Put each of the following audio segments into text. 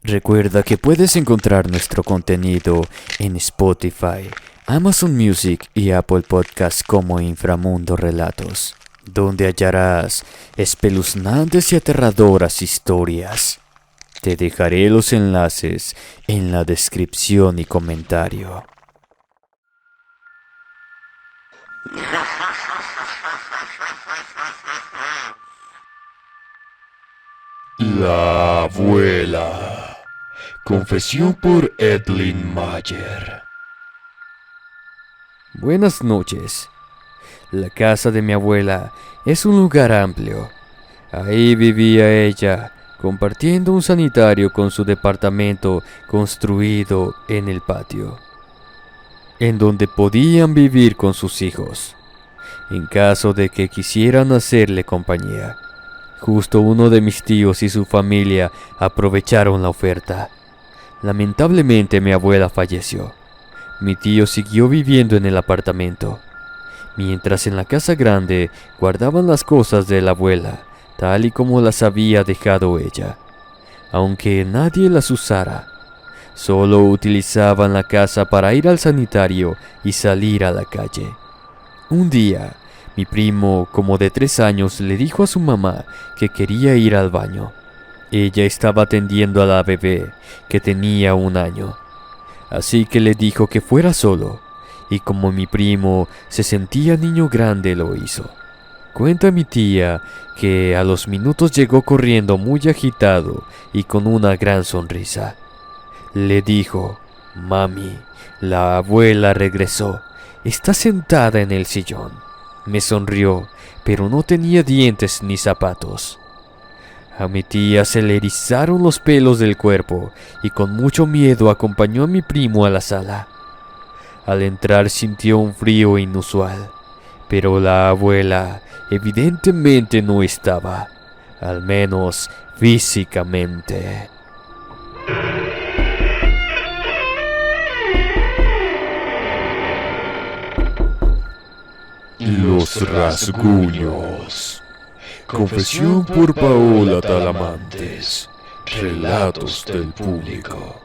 Recuerda que puedes encontrar nuestro contenido en Spotify, Amazon Music y Apple Podcasts como Inframundo Relatos, donde hallarás espeluznantes y aterradoras historias. Te dejaré los enlaces en la descripción y comentario. La abuela. Confesión por Edlin Mayer. Buenas noches. La casa de mi abuela es un lugar amplio. Ahí vivía ella, compartiendo un sanitario con su departamento construido en el patio, en donde podían vivir con sus hijos, en caso de que quisieran hacerle compañía. Justo uno de mis tíos y su familia aprovecharon la oferta. Lamentablemente mi abuela falleció. Mi tío siguió viviendo en el apartamento, mientras en la casa grande guardaban las cosas de la abuela, tal y como las había dejado ella. Aunque nadie las usara, solo utilizaban la casa para ir al sanitario y salir a la calle. Un día, mi primo, como de 3 años, le dijo a su mamá que quería ir al baño. Ella estaba atendiendo a la bebé, que tenía 1 año. Así que le dijo que fuera solo, y como mi primo se sentía niño grande, lo hizo. Cuenta mi tía que a los minutos llegó corriendo muy agitado y con una gran sonrisa. Le dijo: «Mami, la abuela regresó. Está sentada en el sillón». Me sonrió, pero no tenía dientes ni zapatos. A mi tía se le erizaron los pelos del cuerpo y con mucho miedo acompañó a mi primo a la sala. Al entrar sintió un frío inusual, pero la abuela evidentemente no estaba, al menos físicamente. Los rasguños. Confesión por Paola Talamantes. Relatos del público.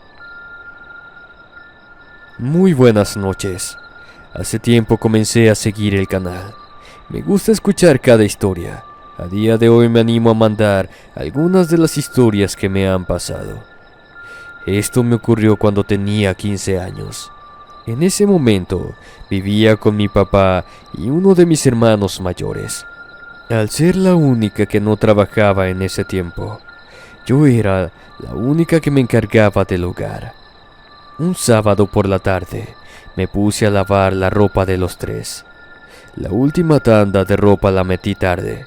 Muy buenas noches. Hace tiempo comencé a seguir el canal. Me gusta escuchar cada historia. A día de hoy me animo a mandar algunas de las historias que me han pasado. Esto me ocurrió cuando tenía 15 años. En ese momento vivía con mi papá y uno de mis hermanos mayores. Al ser la única que no trabajaba en ese tiempo, yo era la única que me encargaba del hogar. Un sábado por la tarde me puse a lavar la ropa de los 3. La última tanda de ropa la metí tarde,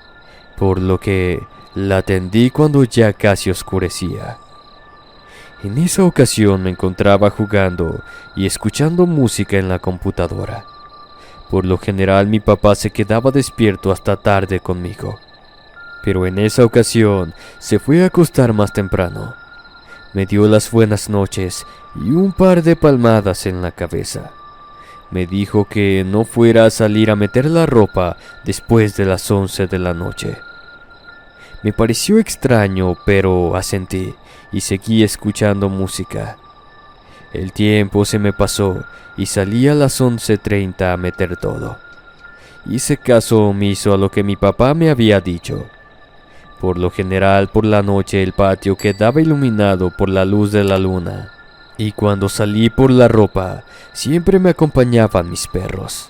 por lo que la tendí cuando ya casi oscurecía. En esa ocasión me encontraba jugando y escuchando música en la computadora. Por lo general mi papá se quedaba despierto hasta tarde conmigo, pero en esa ocasión se fue a acostar más temprano. Me dio las buenas noches y un par de palmadas en la cabeza. Me dijo que no fuera a salir a meter la ropa después de las 11 de la noche. Me pareció extraño, pero asentí y seguí escuchando música. El tiempo se me pasó y salí a las 11:30 a meter todo. Hice caso omiso a lo que mi papá me había dicho. Por lo general, por la noche el patio quedaba iluminado por la luz de la luna, y cuando salí por la ropa, siempre me acompañaban mis perros.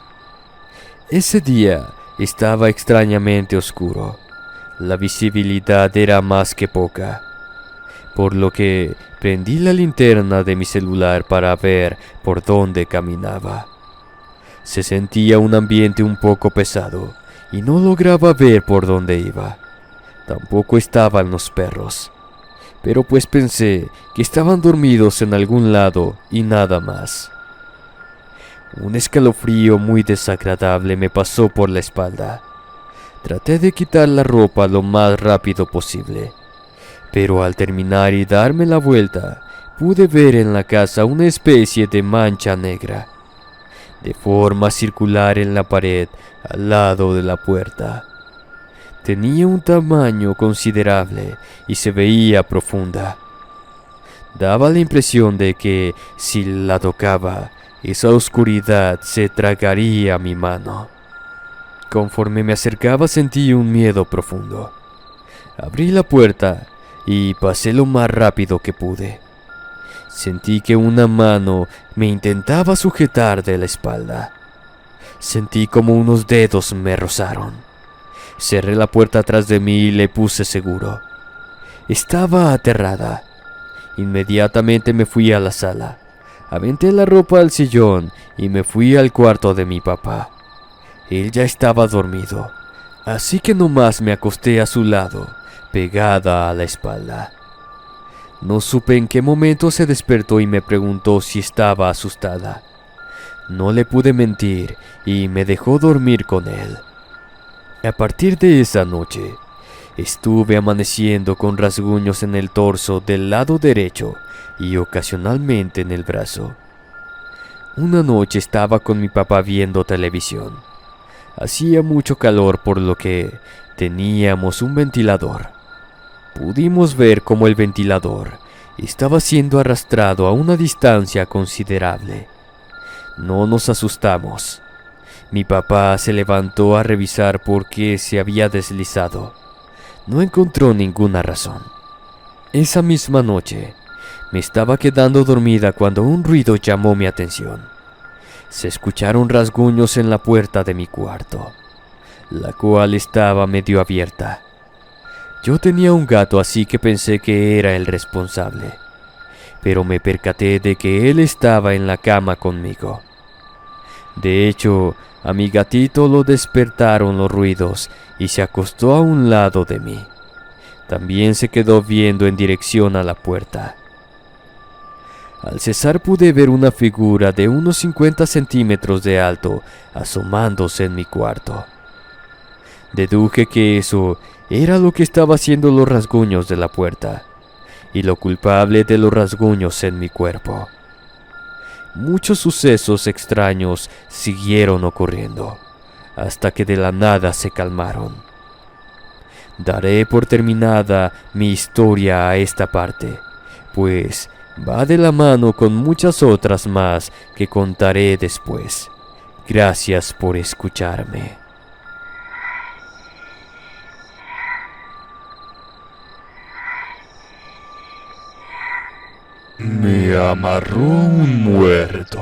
Ese día estaba extrañamente oscuro. La visibilidad era más que poca, por lo que prendí la linterna de mi celular para ver por dónde caminaba. Se sentía un ambiente un poco pesado y no lograba ver por dónde iba. Tampoco estaban los perros, pero pues pensé que estaban dormidos en algún lado y nada más. Un escalofrío muy desagradable me pasó por la espalda. Traté de quitar la ropa lo más rápido posible, pero al terminar y darme la vuelta, pude ver en la casa una especie de mancha negra, de forma circular en la pared al lado de la puerta. Tenía un tamaño considerable y se veía profunda. Daba la impresión de que si la tocaba, esa oscuridad se tragaría mi mano. Conforme me acercaba sentí un miedo profundo. Abrí la puerta y pasé lo más rápido que pude. Sentí que una mano me intentaba sujetar de la espalda. Sentí como unos dedos me rozaron. Cerré la puerta atrás de mí y le puse seguro. Estaba aterrada. Inmediatamente me fui a la sala. Aventé la ropa al sillón y me fui al cuarto de mi papá. Él ya estaba dormido, así que nomás me acosté a su lado, pegada a la espalda. No supe en qué momento se despertó y me preguntó si estaba asustada. No le pude mentir y me dejó dormir con él. A partir de esa noche, estuve amaneciendo con rasguños en el torso del lado derecho y ocasionalmente en el brazo. Una noche estaba con mi papá viendo televisión. Hacía mucho calor por lo que teníamos un ventilador. Pudimos ver cómo el ventilador estaba siendo arrastrado a una distancia considerable. No nos asustamos. Mi papá se levantó a revisar por qué se había deslizado. No encontró ninguna razón. Esa misma noche, me estaba quedando dormida cuando un ruido llamó mi atención. Se escucharon rasguños en la puerta de mi cuarto, la cual estaba medio abierta. Yo tenía un gato, así que pensé que era el responsable, pero me percaté de que él estaba en la cama conmigo. De hecho, a mi gatito lo despertaron los ruidos y se acostó a un lado de mí. También se quedó viendo en dirección a la puerta. Al cesar pude ver una figura de unos 50 centímetros de alto asomándose en mi cuarto. Deduje que eso era lo que estaba haciendo los rasguños de la puerta y lo culpable de los rasguños en mi cuerpo. Muchos sucesos extraños siguieron ocurriendo hasta que de la nada se calmaron. Daré por terminada mi historia a esta parte, pues va de la mano con muchas otras más que contaré después. Gracias por escucharme. Me amarró un muerto.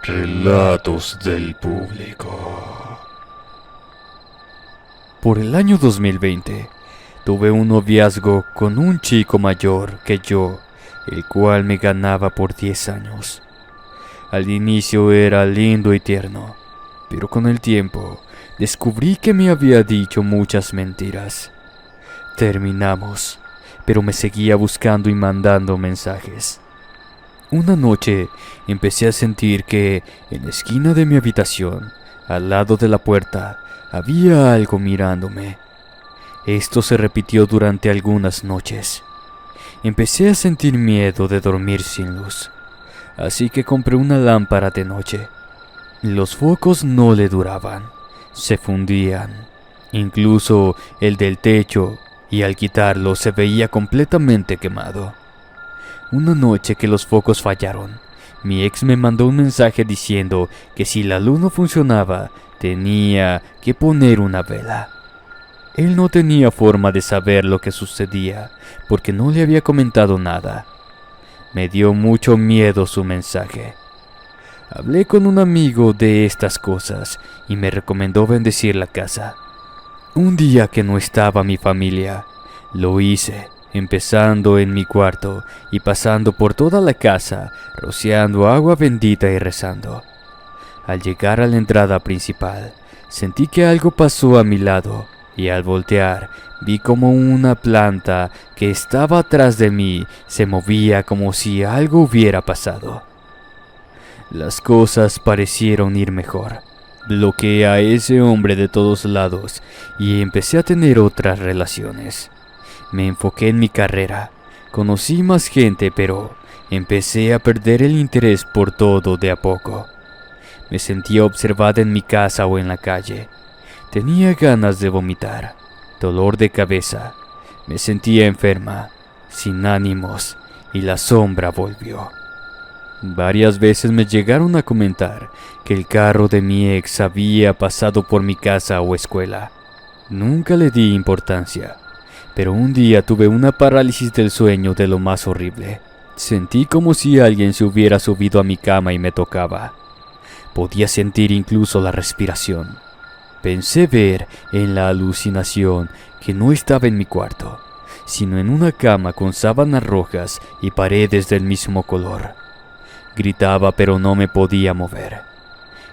Relatos del público. Por el año 2020, tuve un noviazgo con un chico mayor que yo, el cual me ganaba por 10 años. Al inicio era lindo y tierno, pero con el tiempo descubrí que me había dicho muchas mentiras. Terminamos, pero me seguía buscando y mandando mensajes. Una noche empecé a sentir que en la esquina de mi habitación, al lado de la puerta, había algo mirándome. Esto se repitió durante algunas noches. Empecé a sentir miedo de dormir sin luz, así que compré una lámpara de noche. Los focos no le duraban, se fundían, incluso el del techo, y al quitarlo se veía completamente quemado. Una noche que los focos fallaron, mi ex me mandó un mensaje diciendo que si la luz no funcionaba, tenía que poner una vela. Él no tenía forma de saber lo que sucedía, porque no le había comentado nada. Me dio mucho miedo su mensaje. Hablé con un amigo de estas cosas y me recomendó bendecir la casa. Un día que no estaba mi familia, lo hice, empezando en mi cuarto y pasando por toda la casa, rociando agua bendita y rezando. Al llegar a la entrada principal, sentí que algo pasó a mi lado y al voltear, vi como una planta que estaba atrás de mí se movía como si algo hubiera pasado. Las cosas parecieron ir mejor. Bloqueé a ese hombre de todos lados y empecé a tener otras relaciones. Me enfoqué en mi carrera, conocí más gente, pero empecé a perder el interés por todo de a poco. Me sentía observada en mi casa o en la calle. Tenía ganas de vomitar, dolor de cabeza, me sentía enferma, sin ánimos y la sombra volvió. Varias veces me llegaron a comentar que el carro de mi ex había pasado por mi casa o escuela. Nunca le di importancia, pero un día tuve una parálisis del sueño de lo más horrible. Sentí como si alguien se hubiera subido a mi cama y me tocaba. Podía sentir incluso la respiración. Pensé ver en la alucinación que no estaba en mi cuarto, sino en una cama con sábanas rojas y paredes del mismo color. Gritaba pero no me podía mover.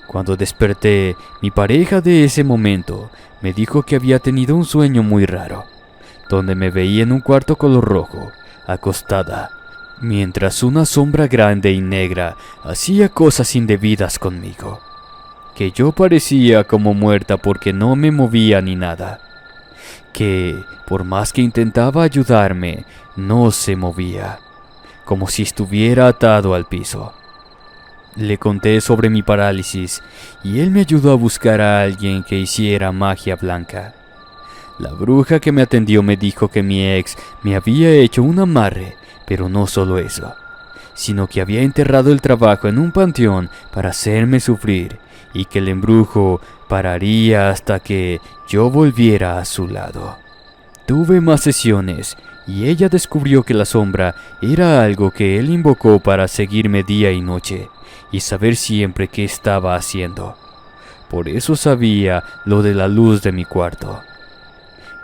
Cuando desperté, mi pareja de ese momento me dijo que había tenido un sueño muy raro, donde me veía en un cuarto color rojo, acostada, mientras una sombra grande y negra hacía cosas indebidas conmigo, que yo parecía como muerta porque no me movía ni nada, que por más que intentaba ayudarme, no se movía, como si estuviera atado al piso. Le conté sobre mi parálisis y él me ayudó a buscar a alguien que hiciera magia blanca. La bruja que me atendió me dijo que mi ex me había hecho un amarre, pero no solo eso, sino que había enterrado el trabajo en un panteón para hacerme sufrir y que el embrujo pararía hasta que yo volviera a su lado. Tuve más sesiones y ella descubrió que la sombra era algo que él invocó para seguirme día y noche y saber siempre qué estaba haciendo. Por eso sabía lo de la luz de mi cuarto.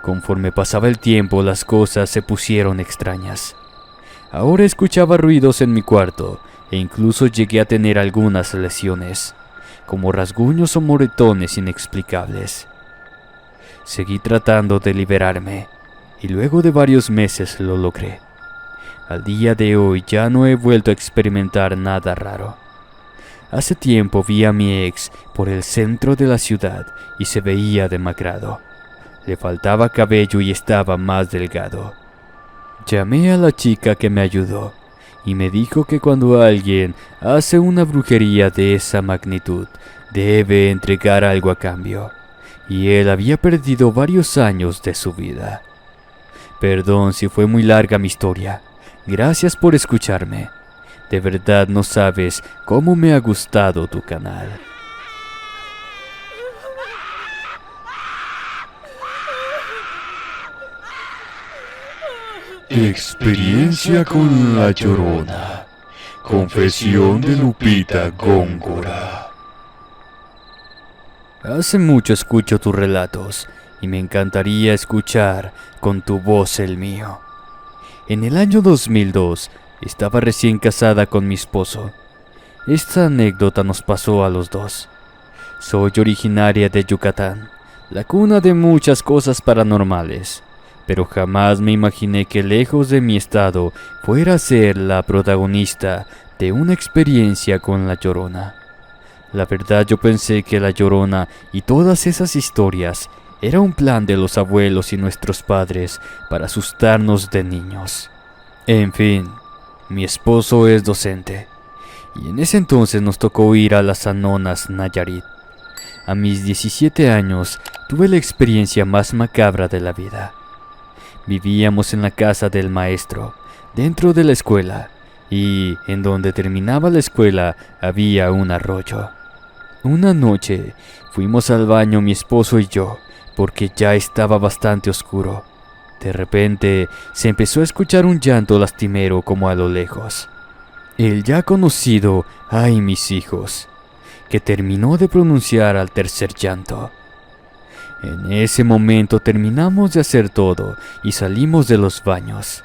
Conforme pasaba el tiempo, las cosas se pusieron extrañas. Ahora escuchaba ruidos en mi cuarto e incluso llegué a tener algunas lesiones, como rasguños o moretones inexplicables. Seguí tratando de liberarme y luego de varios meses lo logré. Al día de hoy ya no he vuelto a experimentar nada raro. Hace tiempo vi a mi ex por el centro de la ciudad y se veía demacrado. Le faltaba cabello y estaba más delgado. Llamé a la chica que me ayudó y me dijo que cuando alguien hace una brujería de esa magnitud, debe entregar algo a cambio, y él había perdido varios años de su vida. Perdón si fue muy larga mi historia. Gracias por escucharme. De verdad no sabes cómo me ha gustado tu canal. Experiencia con la Llorona. Confesión de Lupita Góngora. Hace mucho escucho tus relatos y me encantaría escuchar con tu voz el mío. En el año 2002 estaba recién casada con mi esposo. Esta anécdota nos pasó a los dos. Soy originaria de Yucatán, la cuna de muchas cosas paranormales, pero jamás me imaginé que lejos de mi estado fuera a ser la protagonista de una experiencia con la Llorona. La verdad yo pensé que la Llorona y todas esas historias era un plan de los abuelos y nuestros padres para asustarnos de niños. En fin, mi esposo es docente, y en ese entonces nos tocó ir a las Sanonas, Nayarit. A mis 17 años tuve la experiencia más macabra de la vida. Vivíamos en la casa del maestro, dentro de la escuela, y en donde terminaba la escuela había un arroyo. Una noche fuimos al baño mi esposo y yo, porque ya estaba bastante oscuro. De repente se empezó a escuchar un llanto lastimero como a lo lejos. El ya conocido "ay mis hijos", que terminó de pronunciar al tercer llanto. En ese momento terminamos de hacer todo y salimos de los baños.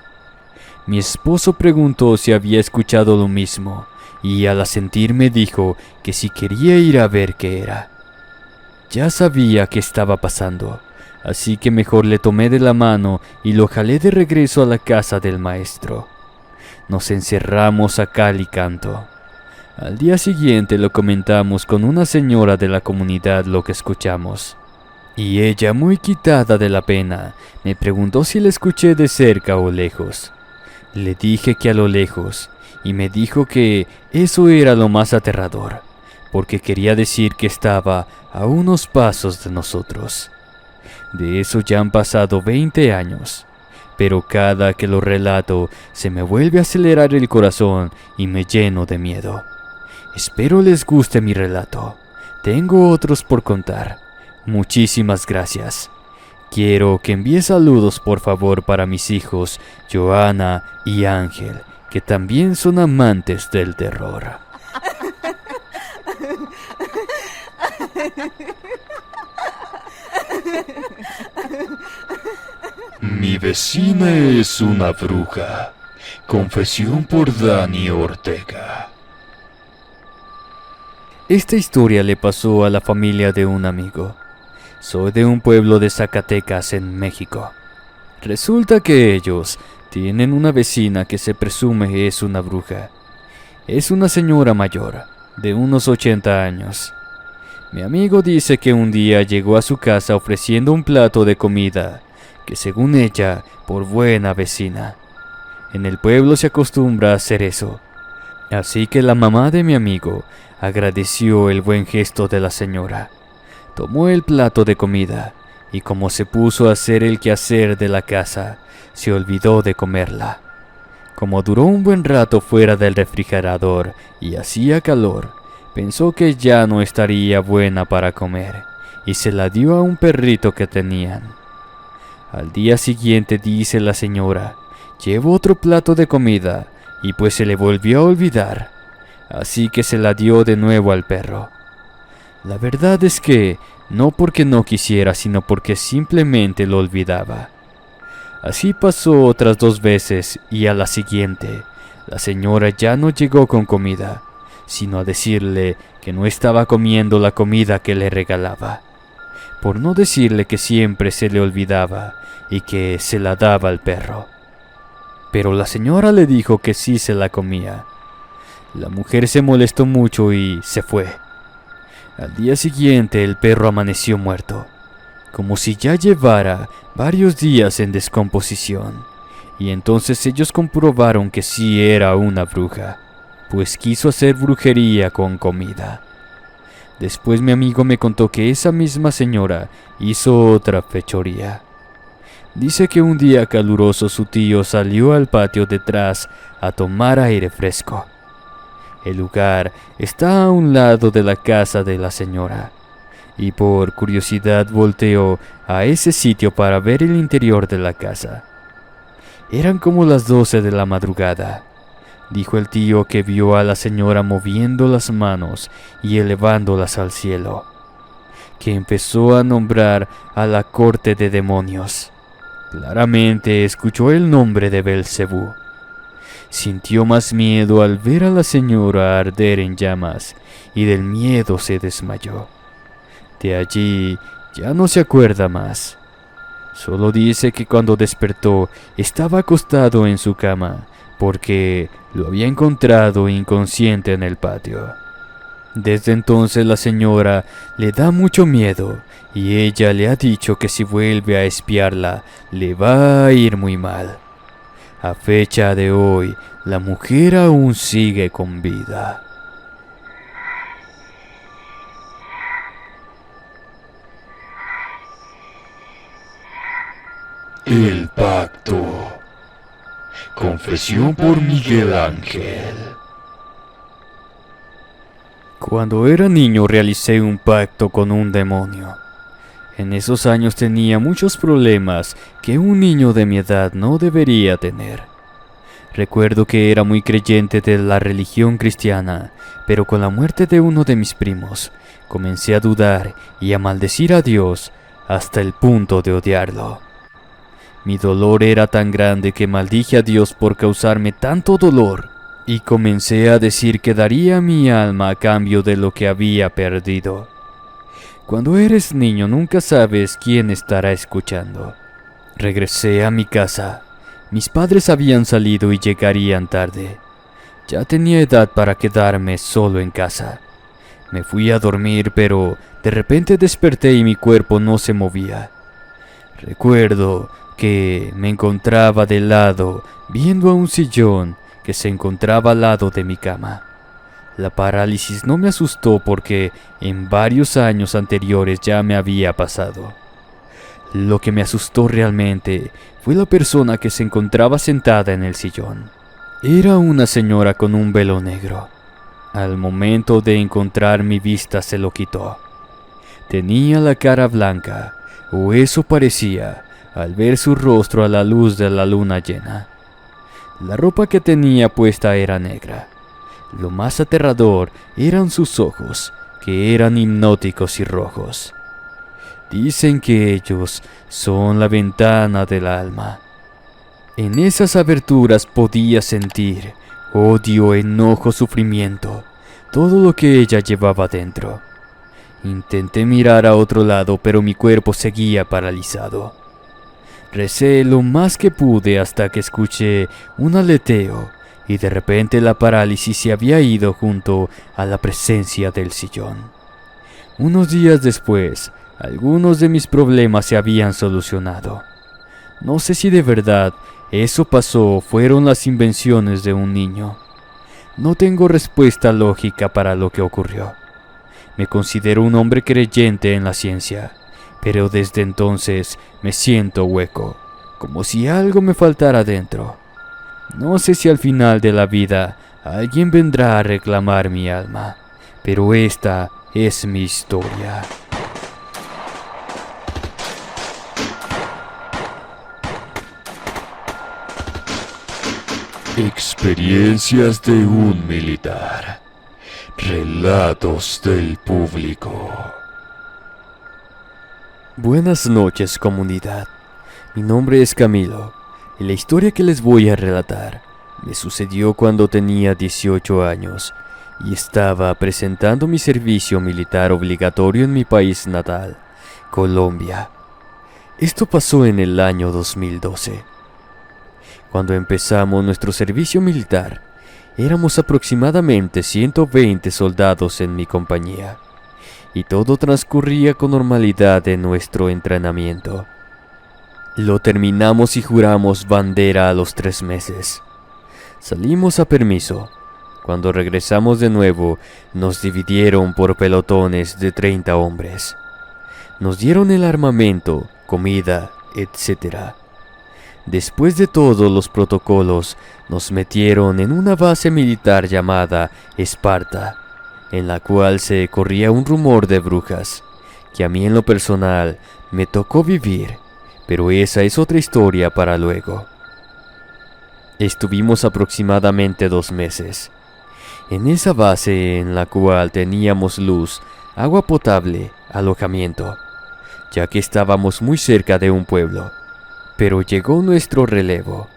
Mi esposo preguntó si había escuchado lo mismo y al asentir me dijo que si quería ir a ver qué era. Ya sabía qué estaba pasando, así que mejor le tomé de la mano y lo jalé de regreso a la casa del maestro. Nos encerramos a cal y canto. Al día siguiente lo comentamos con una señora de la comunidad lo que escuchamos. Y ella, muy quitada de la pena, me preguntó si la escuché de cerca o lejos. Le dije que a lo lejos, y me dijo que eso era lo más aterrador, porque quería decir que estaba a unos pasos de nosotros. De eso ya han pasado 20 años, pero cada que lo relato se me vuelve a acelerar el corazón y me lleno de miedo. Espero les guste mi relato. Tengo otros por contar. Muchísimas gracias. Quiero que envíe saludos por favor para mis hijos, Joana y Ángel, que también son amantes del terror. Mi vecina es una bruja. Confesión por Dani Ortega. Esta historia le pasó a la familia de un amigo. Soy de un pueblo de Zacatecas, en México. Resulta que ellos tienen una vecina que se presume es una bruja. Es una señora mayor, de unos 80 años. Mi amigo dice que un día llegó a su casa ofreciendo un plato de comida, que según ella, por buena vecina. En el pueblo se acostumbra a hacer eso. Así que la mamá de mi amigo agradeció el buen gesto de la señora. Tomó el plato de comida y como se puso a hacer el quehacer de la casa, se olvidó de comerla. Como duró un buen rato fuera del refrigerador y hacía calor, pensó que ya no estaría buena para comer y se la dio a un perrito que tenían. Al día siguiente, dice la señora, llevó otro plato de comida y pues se le volvió a olvidar, así que se la dio de nuevo al perro. La verdad es que no porque no quisiera, sino porque simplemente lo olvidaba. Así pasó otras 2 veces y a la siguiente, la señora ya no llegó con comida, sino a decirle que no estaba comiendo la comida que le regalaba, por no decirle que siempre se le olvidaba y que se la daba al perro. Pero la señora le dijo que sí se la comía. La mujer se molestó mucho y se fue. Al día siguiente el perro amaneció muerto, como si ya llevara varios días en descomposición, y entonces ellos comprobaron que sí era una bruja, pues quiso hacer brujería con comida. Después mi amigo me contó que esa misma señora hizo otra fechoría. Dice que un día caluroso su tío salió al patio detrás a tomar aire fresco. El lugar está a un lado de la casa de la señora, y por curiosidad volteó a ese sitio para ver el interior de la casa. Eran como las 12 de la madrugada. Dijo el tío que vio a la señora moviendo las manos y elevándolas al cielo, que empezó a nombrar a la corte de demonios. Claramente escuchó el nombre de Belcebú. Sintió más miedo al ver a la señora arder en llamas y del miedo se desmayó. De allí ya no se acuerda más. Solo dice que cuando despertó estaba acostado en su cama porque lo había encontrado inconsciente en el patio. Desde entonces la señora le da mucho miedo y ella le ha dicho que si vuelve a espiarla le va a ir muy mal. A fecha de hoy, la mujer aún sigue con vida. El pacto. Confesión por Miguel Ángel. Cuando era niño realicé un pacto con un demonio. En esos años tenía muchos problemas que un niño de mi edad no debería tener. Recuerdo que era muy creyente de la religión cristiana, pero con la muerte de uno de mis primos, comencé a dudar y a maldecir a Dios hasta el punto de odiarlo. Mi dolor era tan grande que maldije a Dios por causarme tanto dolor y comencé a decir que daría mi alma a cambio de lo que había perdido. Cuando eres niño nunca sabes quién estará escuchando. Regresé a mi casa. Mis padres habían salido y llegarían tarde. Ya tenía edad para quedarme solo en casa. Me fui a dormir, pero de repente desperté y mi cuerpo no se movía. Recuerdo que me encontraba de lado viendo a un sillón que se encontraba al lado de mi cama. La parálisis no me asustó porque en varios años anteriores ya me había pasado. Lo que me asustó realmente fue la persona que se encontraba sentada en el sillón. Era una señora con un velo negro. Al momento de encontrar mi vista se lo quitó. Tenía la cara blanca, o eso parecía, al ver su rostro a la luz de la luna llena. La ropa que tenía puesta era negra. Lo más aterrador eran sus ojos, que eran hipnóticos y rojos. Dicen que ellos son la ventana del alma. En esas aberturas podía sentir odio, enojo, sufrimiento, todo lo que ella llevaba dentro. Intenté mirar a otro lado, pero mi cuerpo seguía paralizado. Recé lo más que pude hasta que escuché un aleteo y de repente la parálisis se había ido junto a la presencia del sillón. Unos días después, algunos de mis problemas se habían solucionado. No sé si de verdad eso pasó o fueron las invenciones de un niño. No tengo respuesta lógica para lo que ocurrió. Me considero un hombre creyente en la ciencia, pero desde entonces me siento hueco, como si algo me faltara dentro. No sé si al final de la vida alguien vendrá a reclamar mi alma, pero esta es mi historia. Experiencias de un militar. Relatos del público. Buenas noches, comunidad. Mi nombre es Camilo y la historia que les voy a relatar me sucedió cuando tenía 18 años y estaba presentando mi servicio militar obligatorio en mi país natal, Colombia. Esto pasó en el año 2012. Cuando empezamos nuestro servicio militar, éramos aproximadamente 120 soldados en mi compañía, y todo transcurría con normalidad en nuestro entrenamiento. Lo terminamos y juramos bandera a los 3 meses. Salimos a permiso. Cuando regresamos de nuevo, nos dividieron por pelotones de 30 hombres. Nos dieron el armamento, comida, etc. Después de todos los protocolos, nos metieron en una base militar llamada Esparta, en la cual se corría un rumor de brujas, que a mí en lo personal me tocó vivir, pero esa es otra historia para luego. Estuvimos aproximadamente 2 meses. En esa base en la cual teníamos luz, agua potable, alojamiento, ya que estábamos muy cerca de un pueblo. Pero llegó nuestro relevo,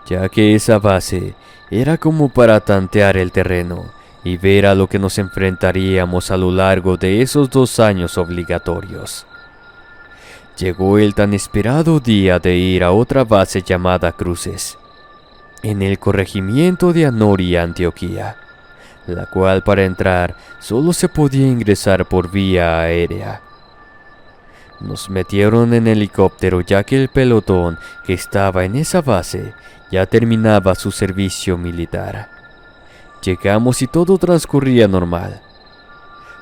ya que esa base era como para tantear el terreno y ver a lo que nos enfrentaríamos a lo largo de esos 2 años obligatorios. Llegó el tan esperado día de ir a otra base llamada Cruces, en el corregimiento de Anoria, Antioquia, la cual para entrar solo se podía ingresar por vía aérea. Nos metieron en helicóptero ya que el pelotón que estaba en esa base ya terminaba su servicio militar. Llegamos y todo transcurría normal.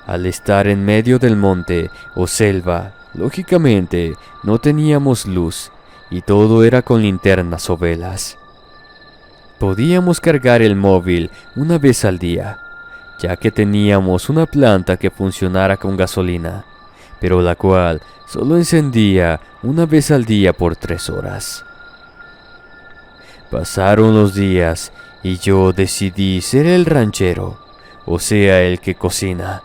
Al estar en medio del monte o selva, lógicamente no teníamos luz y todo era con linternas o velas. Podíamos cargar el móvil una vez al día, ya que teníamos una planta que funcionara con gasolina, pero la cual solo encendía una vez al día por 3 horas. Pasaron los días y yo decidí ser el ranchero, o sea, el que cocina.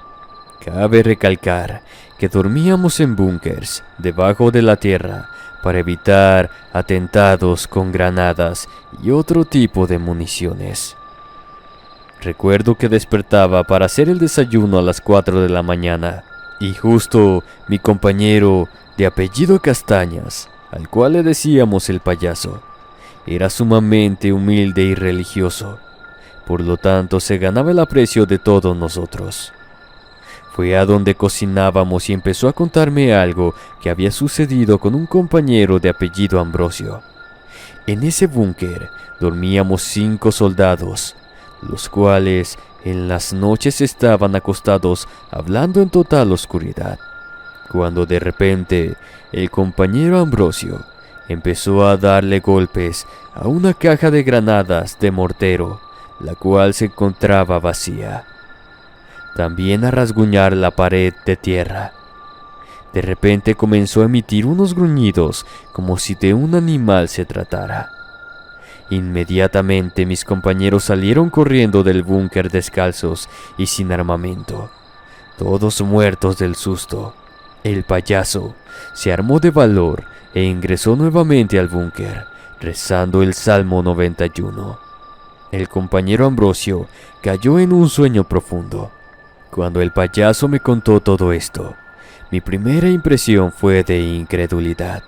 Cabe recalcar que dormíamos en búnkers debajo de la tierra para evitar atentados con granadas y otro tipo de municiones. Recuerdo que despertaba para hacer el desayuno a las 4 de la mañana. Y justo mi compañero de apellido Castañas, al cual le decíamos el payaso, era sumamente humilde y religioso, por lo tanto se ganaba el aprecio de todos nosotros. Fue a donde cocinábamos y empezó a contarme algo que había sucedido con un compañero de apellido Ambrosio. En ese búnker dormíamos 5 soldados, los cuales en las noches estaban acostados hablando en total oscuridad, cuando de repente el compañero Ambrosio empezó a darle golpes a una caja de granadas de mortero, la cual se encontraba vacía. También a rasguñar la pared de tierra. De repente comenzó a emitir unos gruñidos como si de un animal se tratara. Inmediatamente mis compañeros salieron corriendo del búnker descalzos y sin armamento, todos muertos del susto. El payaso se armó de valor e ingresó nuevamente al búnker, rezando el Salmo 91. El compañero Ambrosio cayó en un sueño profundo. Cuando el payaso me contó todo esto, mi primera impresión fue de incredulidad.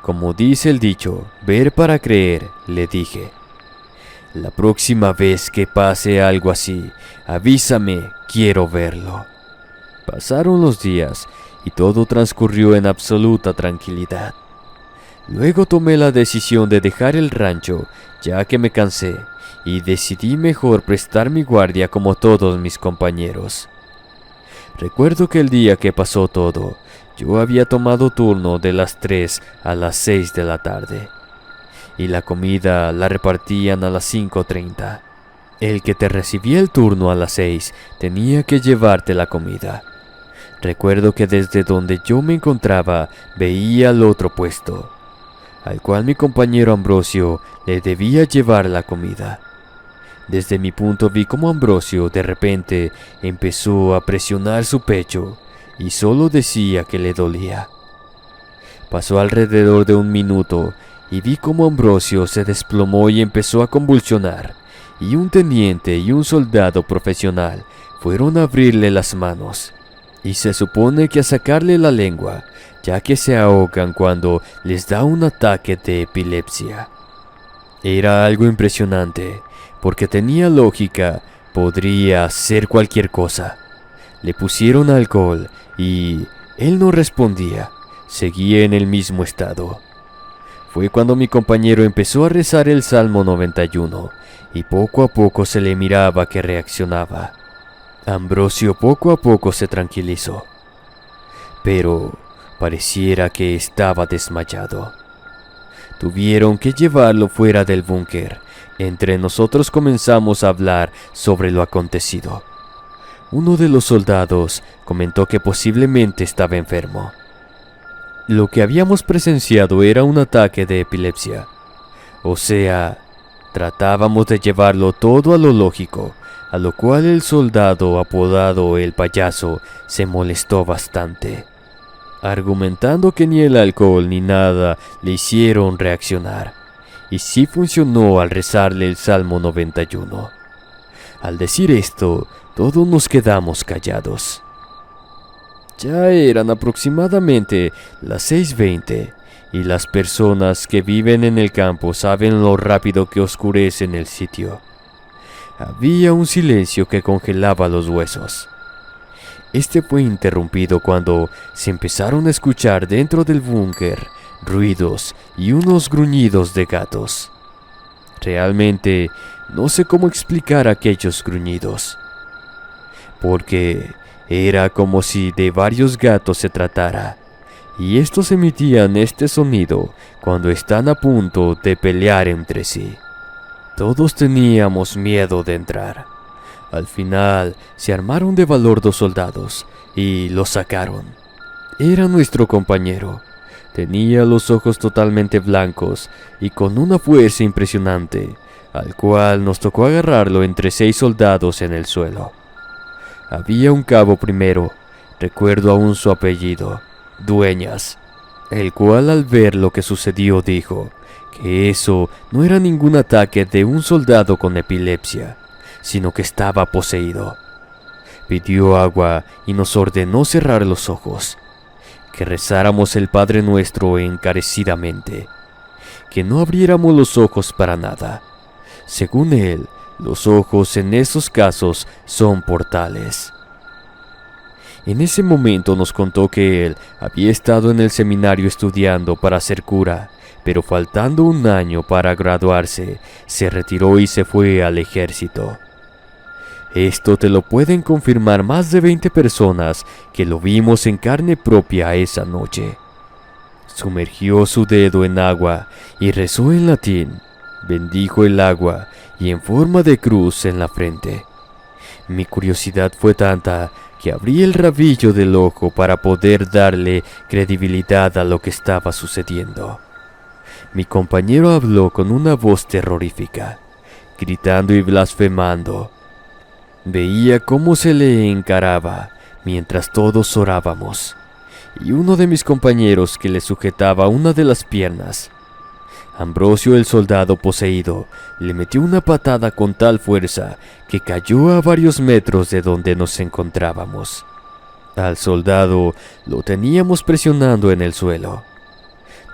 Como dice el dicho, ver para creer, le dije. La próxima vez que pase algo así, avísame, quiero verlo. Pasaron los días y todo transcurrió en absoluta tranquilidad. Luego tomé la decisión de dejar el rancho, ya que me cansé, y decidí mejor prestar mi guardia como todos mis compañeros. Recuerdo que el día que pasó todo, yo había tomado turno de las 3 a las 6 de la tarde, y la comida la repartían a las 5:30. El que te recibía el turno a las 6 tenía que llevarte la comida. Recuerdo que desde donde yo me encontraba veía al otro puesto, al cual mi compañero Ambrosio le debía llevar la comida. Desde mi punto vi cómo Ambrosio de repente empezó a presionar su pecho y solo decía que le dolía. Pasó alrededor de 1 minuto y vi cómo Ambrosio se desplomó y empezó a convulsionar, y un teniente y un soldado profesional fueron a abrirle las manos, y se supone que a sacarle la lengua, ya que se ahogan cuando les da un ataque de epilepsia. Era algo impresionante, porque tenía lógica, podría ser cualquier cosa. Le pusieron alcohol y él no respondía, seguía en el mismo estado. Fue cuando mi compañero empezó a rezar el Salmo 91 y poco a poco se le miraba que reaccionaba. Ambrosio poco a poco se tranquilizó, pero pareciera que estaba desmayado. Tuvieron que llevarlo fuera del búnker. Entre nosotros comenzamos a hablar sobre lo acontecido. Uno de los soldados comentó que posiblemente estaba enfermo. Lo que habíamos presenciado era un ataque de epilepsia. O sea, tratábamos de llevarlo todo a lo lógico, a lo cual el soldado apodado el payaso se molestó bastante, argumentando que ni el alcohol ni nada le hicieron reaccionar. Y sí funcionó al rezarle el Salmo 91. Al decir esto, todos nos quedamos callados. Ya eran aproximadamente las 6:20 y las personas que viven en el campo saben lo rápido que oscurece en el sitio. Había un silencio que congelaba los huesos. Este fue interrumpido cuando se empezaron a escuchar dentro del búnker ruidos y unos gruñidos de gatos. Realmente no sé cómo explicar aquellos gruñidos, porque era como si de varios gatos se tratara, y estos emitían este sonido cuando están a punto de pelear entre sí. Todos teníamos miedo de entrar. Al final se armaron de valor 2 soldados y lo sacaron. Era nuestro compañero. Tenía los ojos totalmente blancos y con una fuerza impresionante, al cual nos tocó agarrarlo entre 6 soldados en el suelo. Había un cabo primero, recuerdo aún su apellido, Dueñas, el cual al ver lo que sucedió dijo que eso no era ningún ataque de un soldado con epilepsia, sino que estaba poseído. Pidió agua y nos ordenó cerrar los ojos, que rezáramos el Padre Nuestro encarecidamente, que no abriéramos los ojos para nada. Según él, los ojos en esos casos son portales. En ese momento nos contó que él había estado en el seminario estudiando para ser cura, pero faltando 1 año para graduarse, se retiró y se fue al ejército. Esto te lo pueden confirmar más de 20 personas que lo vimos en carne propia esa noche. Sumergió su dedo en agua y rezó en latín. Bendijo el agua y en forma de cruz en la frente. Mi curiosidad fue tanta que abrí el rabillo del ojo para poder darle credibilidad a lo que estaba sucediendo. Mi compañero habló con una voz terrorífica, gritando y blasfemando. Veía cómo se le encaraba mientras todos orábamos, y uno de mis compañeros que le sujetaba una de las piernas. Ambrosio, el soldado poseído, le metió una patada con tal fuerza que cayó a varios metros de donde nos encontrábamos. Al soldado lo teníamos presionando en el suelo.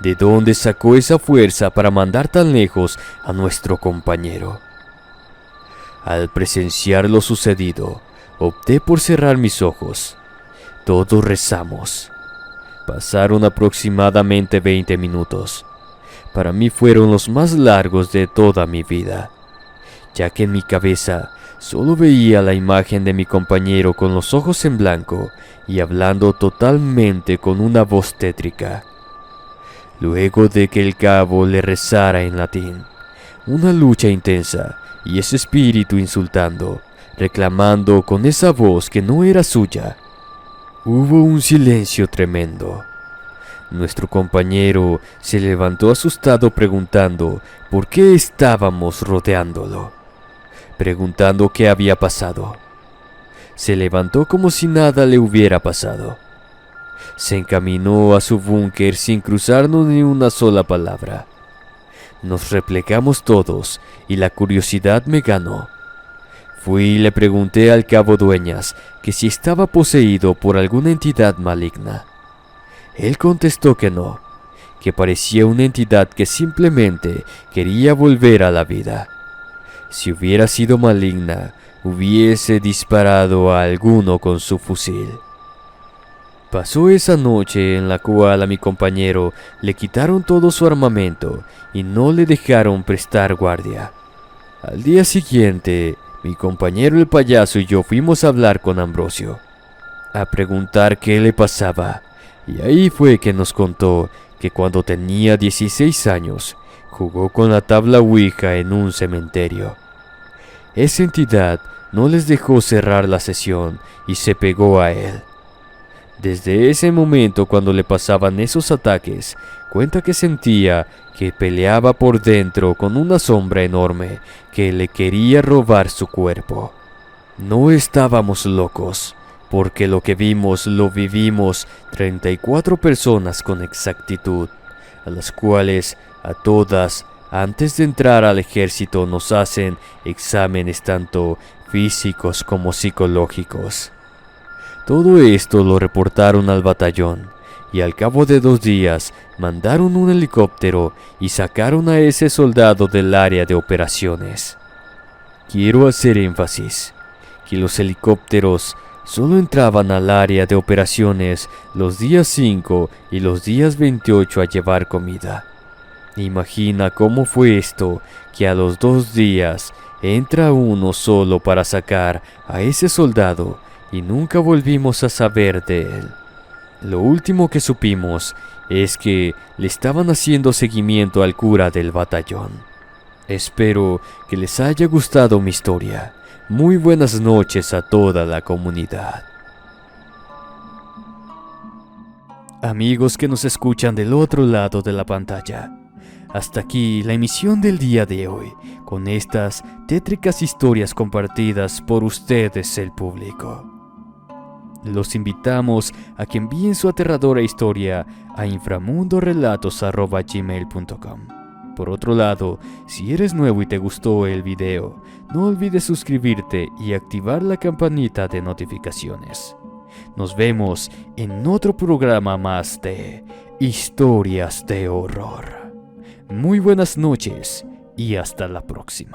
¿De dónde sacó esa fuerza para mandar tan lejos a nuestro compañero? Al presenciar lo sucedido, opté por cerrar mis ojos. Todos rezamos. Pasaron aproximadamente 20 minutos. Para mí fueron los más largos de toda mi vida, ya que en mi cabeza solo veía la imagen de mi compañero con los ojos en blanco y hablando totalmente con una voz tétrica. Luego de que el cabo le rezara en latín, una lucha intensa y ese espíritu insultando, reclamando con esa voz que no era suya. Hubo un silencio tremendo. Nuestro compañero se levantó asustado preguntando por qué estábamos rodeándolo, preguntando qué había pasado. Se levantó como si nada le hubiera pasado. Se encaminó a su búnker sin cruzarnos ni una sola palabra. Nos replegamos todos y la curiosidad me ganó. Fui y le pregunté al cabo Dueñas que si estaba poseído por alguna entidad maligna. Él contestó que no, que parecía una entidad que simplemente quería volver a la vida. Si hubiera sido maligna, hubiese disparado a alguno con su fusil. Pasó esa noche en la cual a mi compañero le quitaron todo su armamento y no le dejaron prestar guardia. Al día siguiente, mi compañero el payaso y yo fuimos a hablar con Ambrosio, a preguntar qué le pasaba. Y ahí fue que nos contó que cuando tenía 16 años, jugó con la tabla Ouija en un cementerio. Esa entidad no les dejó cerrar la sesión y se pegó a él. Desde ese momento, cuando le pasaban esos ataques, cuenta que sentía que peleaba por dentro con una sombra enorme que le quería robar su cuerpo. No estábamos locos, porque lo que vimos lo vivimos 34 personas con exactitud, a las cuales a todas, antes de entrar al ejército, nos hacen exámenes tanto físicos como psicológicos. Todo esto lo reportaron al batallón, y al cabo de 2 días mandaron un helicóptero y sacaron a ese soldado del área de operaciones. Quiero hacer énfasis que los helicópteros solo entraban al área de operaciones los días 5 y los días 28 a llevar comida. Imagina cómo fue esto, que a los 2 días entra uno solo para sacar a ese soldado y nunca volvimos a saber de él. Lo último que supimos es que le estaban haciendo seguimiento al cura del batallón. Espero que les haya gustado mi historia. Muy buenas noches a toda la comunidad. Amigos que nos escuchan del otro lado de la pantalla, hasta aquí la emisión del día de hoy, con estas tétricas historias compartidas por ustedes, el público. Los invitamos a que envíen su aterradora historia a inframundorelatos@gmail.com. Por otro lado, si eres nuevo y te gustó el video, no olvides suscribirte y activar la campanita de notificaciones. Nos vemos en otro programa más de Historias de Horror. Muy buenas noches y hasta la próxima.